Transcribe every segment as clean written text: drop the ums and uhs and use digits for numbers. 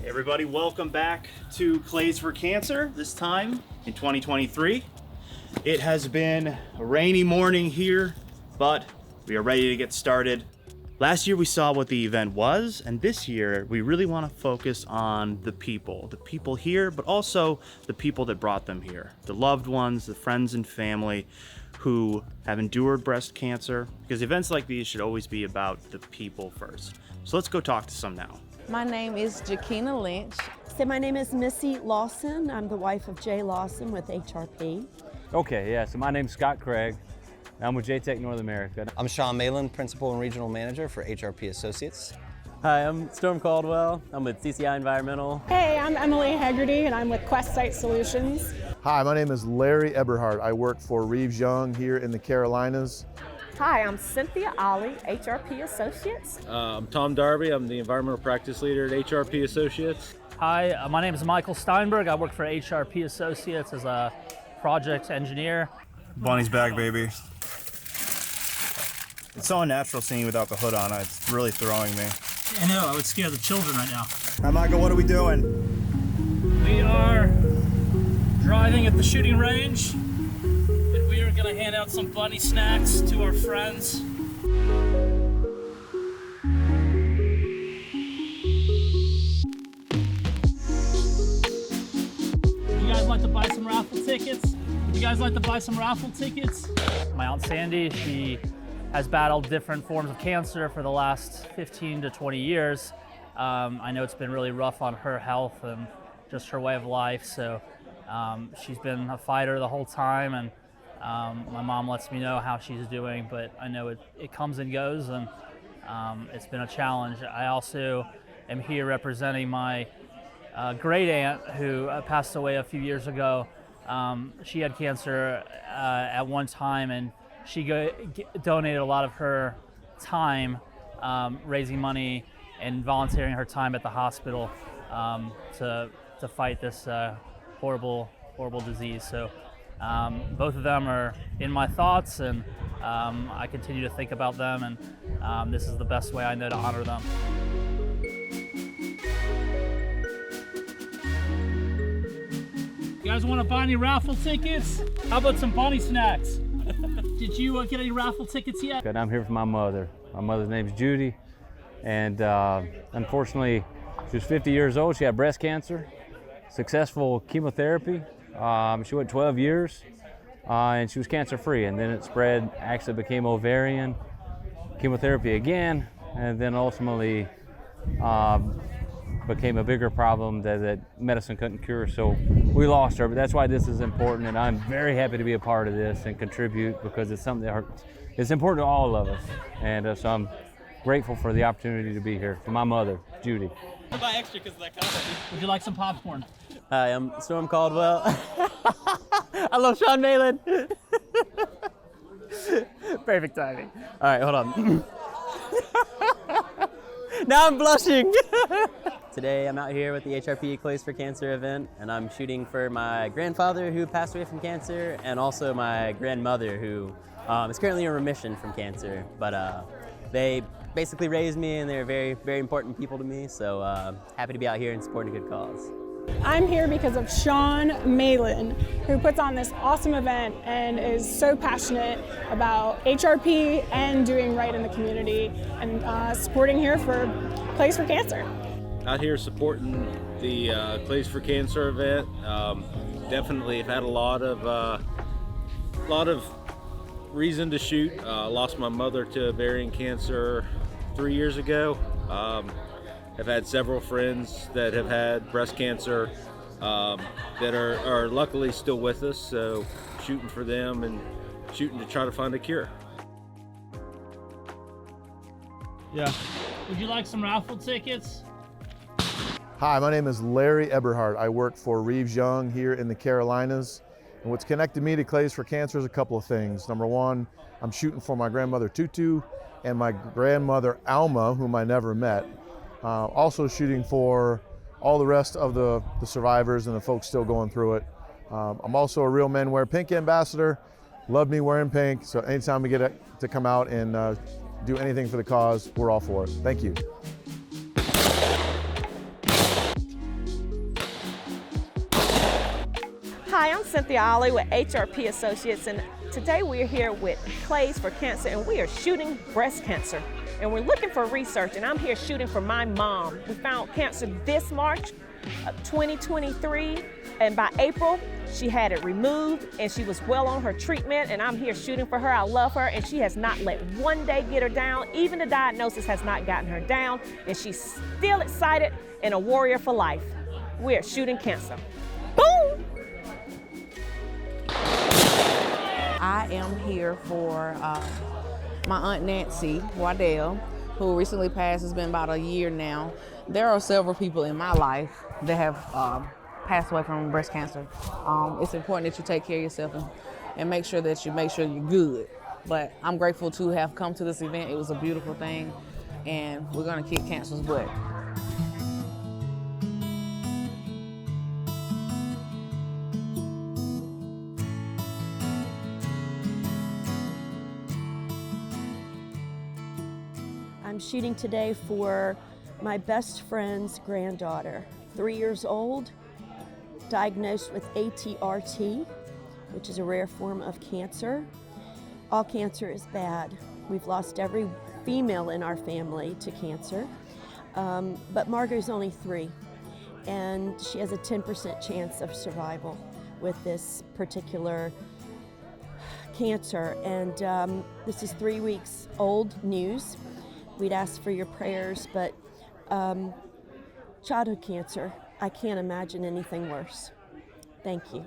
Everybody, welcome back to Clays for Cancer, this time in 2023. It has been a rainy morning here, but we are ready to get started. Last year we saw what the event was, and this year we really want to focus on the people here, but also the people that brought them here, the loved ones, the friends and family who have endured breast cancer, because events like these should always be about the people first. So let's go talk to some now. My name is Jaquina Lynch. So my name is Missy Lawson. I'm the wife of Jay Lawson with HRP. Okay, yeah, so my name's Scott Craig. I'm with JTech North America. I'm Sean Malin, Principal and Regional Manager for HRP Associates. Hi, I'm Storm Caldwell. I'm with CCI Environmental. Hey, I'm Emily Haggerty and I'm with Quest Site Solutions. Hi, my name is Larry Eberhardt. I work for Reeves Young here in the Carolinas. Hi, I'm Cynthia Ollie, HRP Associates. I'm Tom Darby. I'm the Environmental Practice Leader at HRP Associates. Hi, my name is Michael Steinberg. I work for HRP Associates as a project engineer. Bonnie's back, baby. It's so unnatural seeing you without the hood on. It's really throwing me. I know, I would scare the children right now. Hi, Michael, what are we doing? We are driving at the shooting range, and we are going to hand out some bunny snacks to our friends. You guys like to buy some raffle tickets? Would you guys like to buy some raffle tickets? My Aunt Sandy, she has battled different forms of cancer for the last 15 to 20 years. I know it's been really rough on her health and just her way of life, so she's been a fighter the whole time, and my mom lets me know how she's doing, but I know it comes and goes, and it's been a challenge. I also am here representing my great aunt who passed away a few years ago. She had cancer at one time, and she donated a lot of her time raising money and volunteering her time at the hospital to fight this horrible disease. So both of them are in my thoughts, and I continue to think about them, and this is the best way I know to honor them. You guys want to buy any raffle tickets? How about some bunny snacks? Did you get any raffle tickets yet? I'm here for my mother. My mother's name's Judy, and unfortunately, she was 50 years old. She had breast cancer, successful chemotherapy. She went 12 years, and she was cancer-free, and then it spread, actually became ovarian, chemotherapy again, and then ultimately became a bigger problem that medicine couldn't cure, so we lost her. But that's why this is important, and I'm very happy to be a part of this and contribute, because it's something that it's important to all of us, and so I'm grateful for the opportunity to be here for my mother, Judy. I'll buy extra because of that comment. Would you like some popcorn? Hi, I'm Storm Caldwell. I love Sean Malin. Perfect timing. All right, hold on. Now I'm blushing. Today I'm out here with the HRP Clays for Cancer event, and I'm shooting for my grandfather who passed away from cancer, and also my grandmother who is currently in remission from cancer. But they basically raised me, and they're very, very important people to me, so happy to be out here and supporting a good cause. I'm here because of Sean Malin, who puts on this awesome event and is so passionate about HRP and doing right in the community, and supporting here for Clays for Cancer. Out here supporting the Clays for Cancer event. Definitely have had a lot of reason to shoot. Lost my mother to ovarian cancer 3 years ago. I've had several friends that have had breast cancer that are luckily still with us, so shooting for them and shooting to try to find a cure. Yeah. Would you like some raffle tickets? Hi, my name is Larry Eberhardt. I work for Reeves Young here in the Carolinas. And what's connected me to Clays for Cancer is a couple of things. Number one, I'm shooting for my grandmother Tutu and my grandmother Alma, whom I never met. Also shooting for all the rest of the survivors and the folks still going through it. I'm also a Real Men Wear Pink ambassador. Love me wearing pink, so anytime we get to come out and do anything for the cause, we're all for it. Thank you. Hi, I'm Cynthia Ollie with HRP Associates, and today we're here with Clays for Cancer, and we are shooting breast cancer. And we're looking for research, and I'm here shooting for my mom. We found cancer this March of 2023, and by April, she had it removed, and she was well on her treatment, and I'm here shooting for her. I love her, and she has not let one day get her down. Even the diagnosis has not gotten her down, and she's still excited and a warrior for life. We're shooting cancer. Boom! I am here for my Aunt Nancy Waddell, who recently passed. It's been about a year now. There are several people in my life that have passed away from breast cancer. It's important that you take care of yourself and make sure you're good. But I'm grateful to have come to this event. It was a beautiful thing, and we're gonna kick cancer's butt. I'm shooting today for my best friend's granddaughter, 3 years old, diagnosed with ATRT, which is a rare form of cancer. All cancer is bad. We've lost every female in our family to cancer, but Margot's only 3, and she has a 10% chance of survival with this particular cancer. And this is 3 weeks old news. We'd ask for your prayers, but childhood cancer, I can't imagine anything worse. Thank you.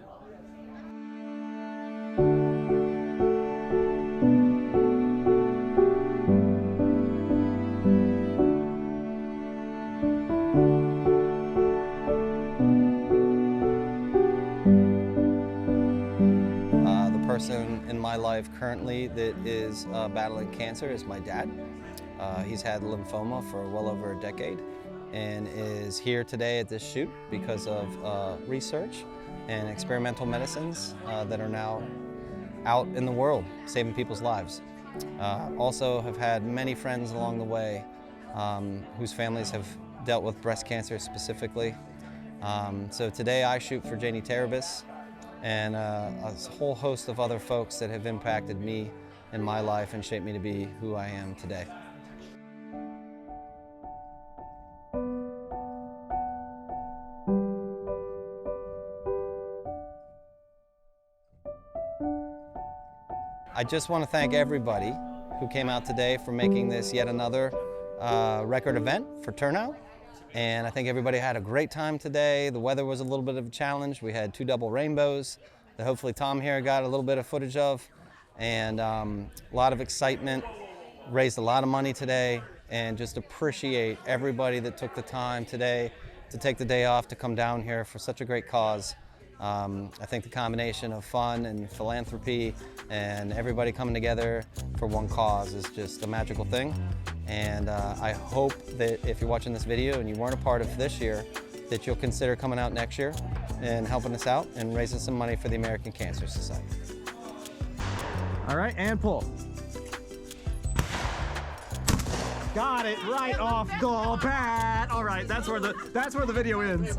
The person in my life currently that is battling cancer is my dad. He's had lymphoma for well over a decade and is here today at this shoot because of research and experimental medicines that are now out in the world, saving people's lives. Also have had many friends along the way whose families have dealt with breast cancer specifically. So today I shoot for Janie Terabis and a whole host of other folks that have impacted me in my life and shaped me to be who I am today. I just want to thank everybody who came out today for making this yet another record event for turnout. And I think everybody had a great time today. The weather was a little bit of a challenge. We had 2 double rainbows that hopefully Tom here got a little bit of footage of. And a lot of excitement, raised a lot of money today, and just appreciate everybody that took the time today to take the day off to come down here for such a great cause. I think the combination of fun and philanthropy and everybody coming together for one cause is just a magical thing. And I hope that if you're watching this video and you weren't a part of this year, that you'll consider coming out next year and helping us out and raising some money for the American Cancer Society. All right, and pull. Got it right off goal, Pat. All right, that's where the video ends.